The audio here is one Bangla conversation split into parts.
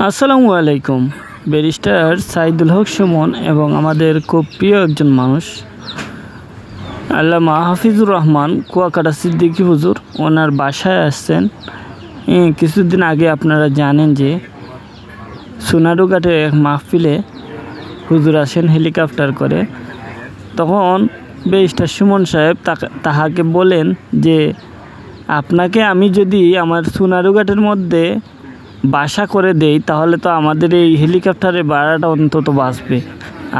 আসসালামু আলাইকুম। ব্যারিস্টার সাইদুল হক সুমন এবং আমাদের খুব প্রিয় একজন মানুষ আল্লামা হাফিজুর রহমান কুয়াকাটা সিদ্দিকী হুজুর ওনার বাসায় আসছেন। কিছুদিন আগে আপনারা জানেন যে সোনারুঘাটে এক মাহফিলে হুজুর আসেন হেলিকপ্টার করে। তখন ব্যারিস্টার সুমন সাহেব তাহাকে বলেন যে আপনাকে আমি যদি আমার সোনারুঘাটের মধ্যে বাসা করে দেই তাহলে তো আমাদের এই হেলিকপ্টারের ভাড়াটা অন্তত বাঁচবে।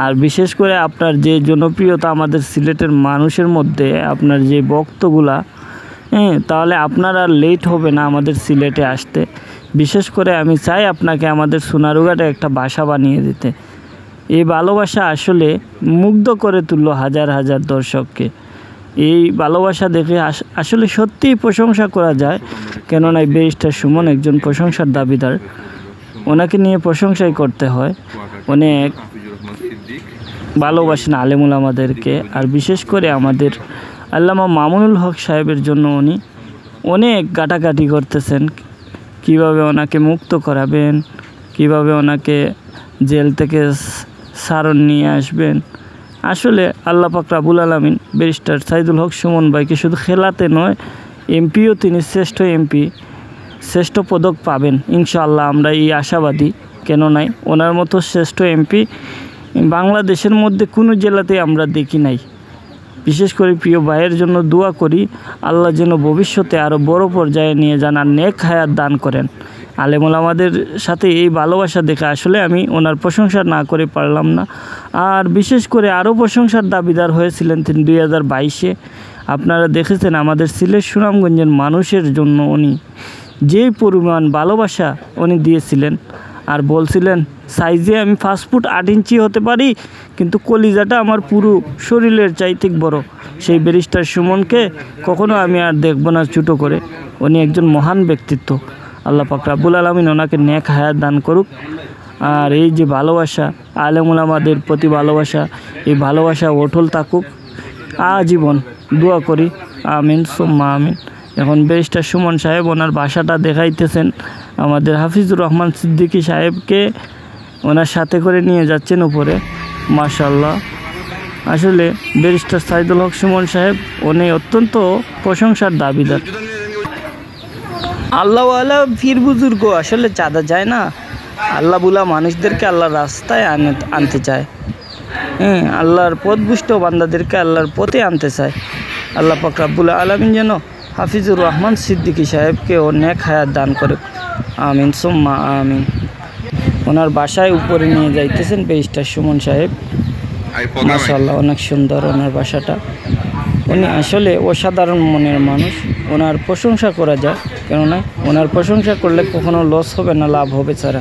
আর বিশেষ করে আপনার যে জনপ্রিয়তা আমাদের সিলেটের মানুষের মধ্যে, আপনার যে বক্তগুলা, তাহলে আপনার আর লেট হবে না আমাদের সিলেটে আসতে। বিশেষ করে আমি চাই আপনাকে আমাদের সোনারুঘাটে একটা বাসা বানিয়ে দিতে। এই ভালোবাসা আসলে মুগ্ধ করে তুললো হাজার হাজার দর্শককে। এই ভালোবাসা দেখে আসলে সত্যিই প্রশংসা করা যায়, কেননা ব্যারিস্টার সুমন একজন প্রশংসার দাবিদার। ওনাকে নিয়ে প্রশংসাই করতে হয়। অনেক ভালোবাসেন আলেমুল আমাদেরকে, আর বিশেষ করে আমাদের আল্লামা মামুনুল হক সাহেবের জন্য উনি অনেক গাটাগাটি করতেছেন, কিভাবে ওনাকে মুক্ত করাবেন, কিভাবে ওনাকে জেল থেকে সারণ নিয়ে আসবেন। আসলে আল্লাহ পাক রব্বুল আলামিন ব্যারিস্টার সাইদুল হক সুমন ভাইকে শুধু খেলাতে নয়, এমপিও তিনি শ্রেষ্ঠ এমপি, শ্রেষ্ঠ পদক পাবেন ইনশাআল্লাহ। আমরা এই আশাবাদী। কেন নাই, ওনার মতো শ্রেষ্ঠ এমপি বাংলাদেশের মধ্যে কোনো জেলাতেই আমরা দেখি নাই। বিশেষ করে প্রিয় ভাইয়ের জন্য দোয়া করি, আল্লাহ যেন ভবিষ্যতে আরও বড় পর্যায়ে নিয়ে যান আর নেক হায়াত দান করেন। আলেমুল আমাদের সাথে এই ভালোবাসা দেখে আসলে আমি ওনার প্রশংসা না করে পারলাম না। আর বিশেষ করে আরও প্রশংসার দাবিদার হয়েছিলেন তিনি 2022-এ। আপনারা দেখেছেন আমাদের সিলেট সুনামগঞ্জের মানুষের জন্য উনি যে পরিমাণ ভালোবাসা উনি দিয়েছিলেন, আর বলছিলেন সাইজে আমি 5 ফুট 8 ইঞ্চি হতে পারি, কিন্তু কলিজাটা আমার পুরো শরীরের চাইতে বড়। সেই ব্যারিস্টার সুমনকে কখনো আমি আর দেখব না ছোটো করে। উনি একজন মহান ব্যক্তিত্ব। আল্লাহ পাক রব্বুল আলামিন ওনাকে নেক হায়াত দান করুক। আর এই যে ভালোবাসা, আলেমুল আমাদের প্রতি ভালোবাসা, এই ভালোবাসা অটল থাকুক আজীবন, দোয়া করি। আমিন সুম্মা আমিন। এখন ব্যারিস্টার সুমন সাহেব ওনার বাসাটা দেখাইতেছেন, আমাদের হাফিজুর রহমান সিদ্দিকী সাহেবকে ওনার সাথে করে নিয়ে যাচ্ছেন উপরে। মাশাআল্লাহ। আসলে ব্যারিস্টার সাইদুল হক সুমন সাহেব উনি অত্যন্ত প্রশংসার দাবিদার। আল্লাহওয়ালা পীর বুজুর্গ আসলে চাঁদা যায় না, আল্লাহ বুলা মানুষদেরকে আল্লাহর রাস্তায় আনতে চায়। আল্লাহর পথভুষ্ট বান্দাদেরকে আল্লাহর পথে আনতে চায়। আল্লাহ পাক রব্বুল আলামিন যেন হাফিজুর রহমান সিদ্দিকী সাহেবকে ও নেক হায়াত দান করে। আমিন সুম্মা আমিন। ওনার বাসায় উপরে নিয়ে যাইতেছেন ব্যারিস্টার সুমন সাহেব। মাশাআল্লাহ, অনেক সুন্দর ওনার বাসাটা। উনি আসলে অসাধারণ মনের মানুষ। ওনার প্রশংসা করা যায়, কেননা ওনার প্রশংসা করলে কখনো লস হবে না, লাভ হবে ছাড়া।